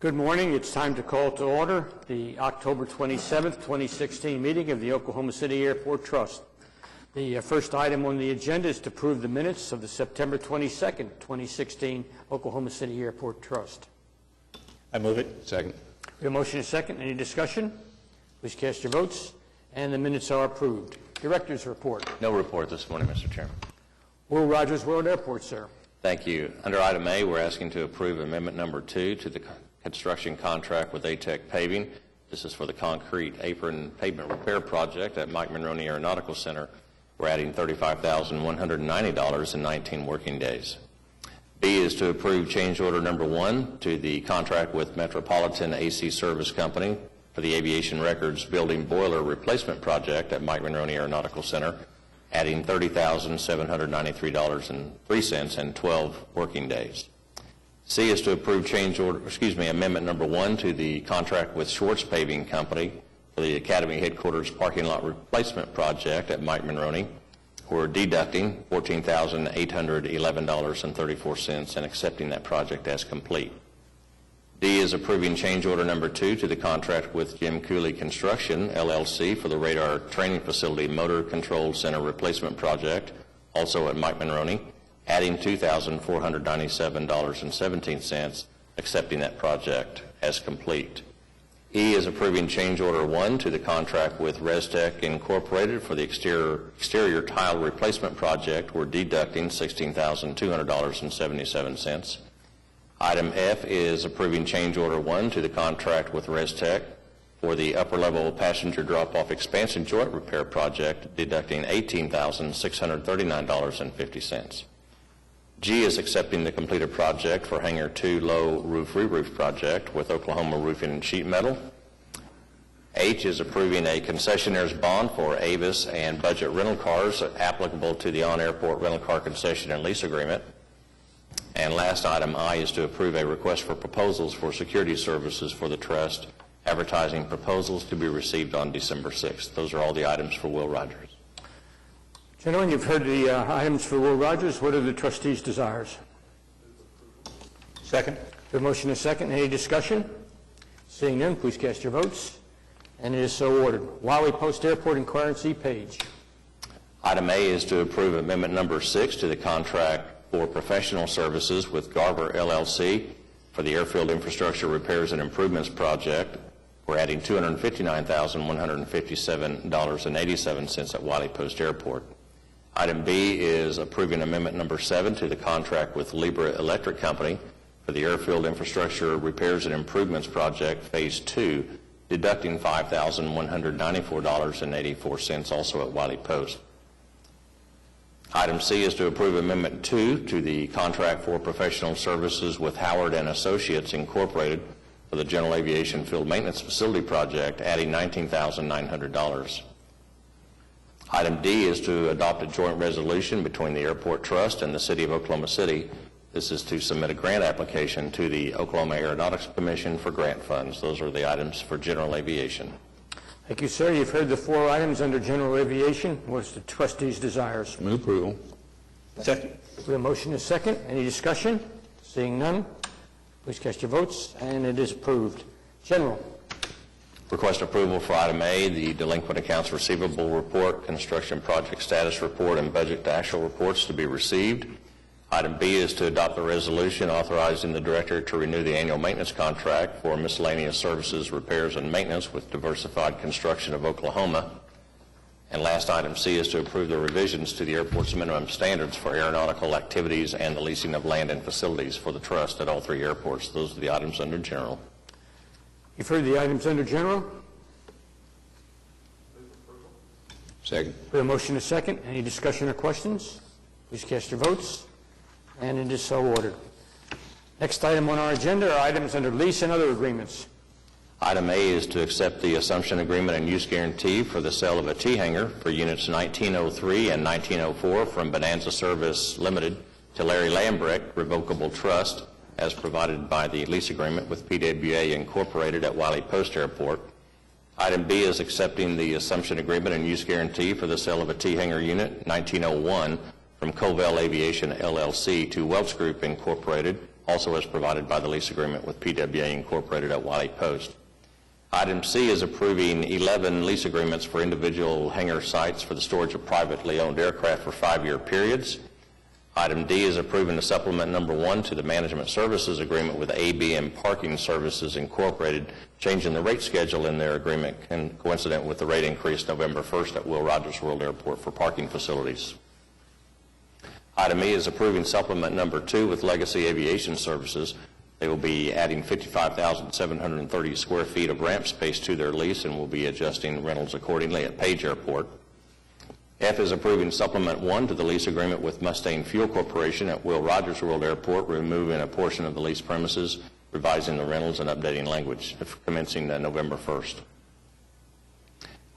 Good morning. It's time to call to order the October 27th, 2016 meeting of the Oklahoma City Airport Trust. The first item on the agenda is to approve the minutes of the September 22nd, 2016 Oklahoma City Airport Trust. I move it. Second. We have a motion and a second. Any discussion? Please cast your votes. And the minutes are approved. Director's report. No report this morning, Mr. Chairman. Will Rogers World Airport, sir. Thank you. Under item A, we're asking to approve amendment number 2 to the construction contract with ATEC Paving. This is for the concrete apron pavement repair project at Mike Monroney Aeronautical Center. We're adding $35,190 in 19 working days. B is to approve change order number 1 to the contract with Metropolitan AC Service Company for the aviation records building boiler replacement project at Mike Monroney Aeronautical Center, adding $30,793.03 in 12 working days. C is to approve amendment number 1 to the contract with Schwartz Paving Company for the Academy Headquarters parking lot replacement project at Mike Monroney. We're deducting $14,811.34 and accepting that project as complete. D is approving change order number 2 to the contract with Jim Cooley Construction, LLC, for the radar training facility motor control center replacement project, also at Mike Monroney, adding $2,497.17, accepting that project as complete. E is approving change order 1 to the contract with ResTech Incorporated for the exterior tile replacement project. We're deducting $16,200.77. Item F is approving change order 1 to the contract with ResTech for the upper level passenger drop-off expansion joint repair project, deducting $18,639.50. G is accepting the completed project for Hangar 2 low roof re-roof project with Oklahoma Roofing and Sheet Metal. H is approving a concessionaire's bond for Avis and budget rental cars applicable to the on-airport rental car concession and lease agreement. And last item, I, is to approve a request for proposals for security services for the trust, advertising proposals to be received on December 6th. Those are all the items for Will Rogers. Gentlemen, you've heard the items for Will Rogers. What are the trustees' desires? Second. The motion is second. Any discussion? Seeing none, please cast your votes. And it is so ordered. Wiley Post Airport and Clarence E. Page. Item A is to approve amendment number 6 to the contract for professional services with Garver, LLC for the airfield infrastructure repairs and improvements project. We're adding $259,157.87 at Wiley Post Airport. Item B is approving amendment number 7 to the contract with Libra Electric Company for the airfield infrastructure repairs and improvements project, phase 2, deducting $5,194.84 also at Wiley Post. Item C is to approve amendment 2 to the contract for professional services with Howard and Associates Incorporated for the general aviation field maintenance facility project, adding $19,900. Item D is to adopt a joint resolution between the Airport Trust and the City of Oklahoma City. This is to submit a grant application to the Oklahoma Aeronautics Commission for grant funds. Those are the items for general aviation. Thank you, sir. You've heard the 4 items under general aviation. What's the trustees' desires? Move approval. Second. We have a motion and a second. Any discussion? Seeing none, please cast your votes, and it is approved. General. Request approval for item A, the delinquent accounts receivable report, construction project status report, and budget to actual reports to be received. Item B is to adopt the resolution authorizing the director to renew the annual maintenance contract for miscellaneous services, repairs, and maintenance with Diversified Construction of Oklahoma. And last, item C is to approve the revisions to the airport's minimum standards for aeronautical activities and the leasing of land and facilities for the trust at all 3 airports. Those are the items under general. You've heard the items under general. Second. We have a motion and a second. Any discussion or questions? Please cast your votes. And it is so ordered. Next item on our agenda are items under lease and other agreements. Item A is to accept the assumption agreement and use guarantee for the sale of a T-hanger for units 1903 and 1904 from Bonanza Service Limited to Larry Lambrecht Revocable Trust, as provided by the lease agreement with PWA Incorporated at Wiley Post Airport. Item B is accepting the assumption agreement and use guarantee for the sale of a T-hanger unit 1901 from Covell Aviation LLC to Welch Group Incorporated also as provided by the lease agreement with PWA Incorporated at Wiley Post. Item C is approving 11 lease agreements for individual hangar sites for the storage of privately owned aircraft for 5-year periods. Item D is approving the supplement number 1 to the management services agreement with ABM Parking Services Incorporated, changing the rate schedule in their agreement and coincident with the rate increase November 1st at Will Rogers World Airport for parking facilities. Item E is approving supplement number 2 with Legacy Aviation Services. They will be adding 55,730 square feet of ramp space to their lease and will be adjusting rentals accordingly at Page Airport. F is approving supplement 1 to the lease agreement with Mustang Fuel Corporation at Will Rogers World Airport, removing a portion of the lease premises, revising the rentals, and updating language, commencing November 1st.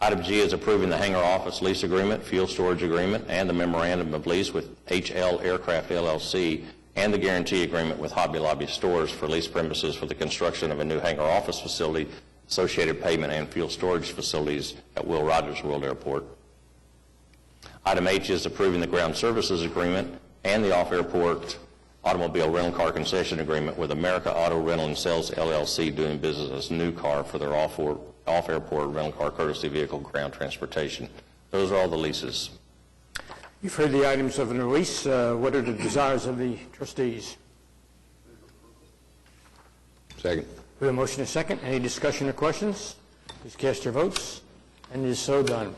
Item G is approving the hangar office lease agreement, fuel storage agreement, and the memorandum of lease with HL Aircraft LLC, and the guarantee agreement with Hobby Lobby Stores for lease premises for the construction of a new hangar office facility, associated payment and fuel storage facilities at Will Rogers World Airport. Item H is approving the ground services agreement and the off-airport automobile rental car concession agreement with America Auto Rental and Sales LLC, doing business as New Car for their off-airport rental car courtesy vehicle ground transportation. Those are all the leases. You've heard the items of the release. What are the desires of the trustees? Second. We have a motion and a second. Any discussion or questions? Please cast your votes. And it is so done.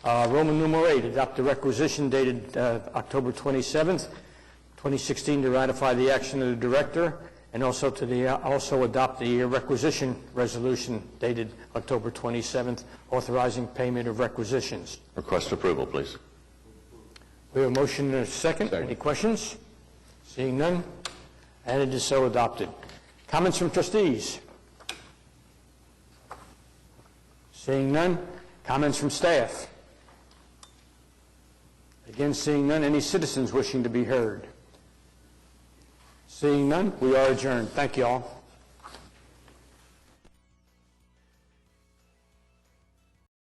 Roman numeral 8, adopt the requisition dated October 27th, 2016, to ratify the action of the director, and also also adopt the requisition resolution dated October 27th, authorizing payment of requisitions. Request approval, please. We have a motion and a second. Any questions? Seeing none, and it is so adopted. Comments from trustees? Seeing none. Comments from staff? Again, seeing none. Any citizens wishing to be heard? Seeing none, we are adjourned. Thank you all.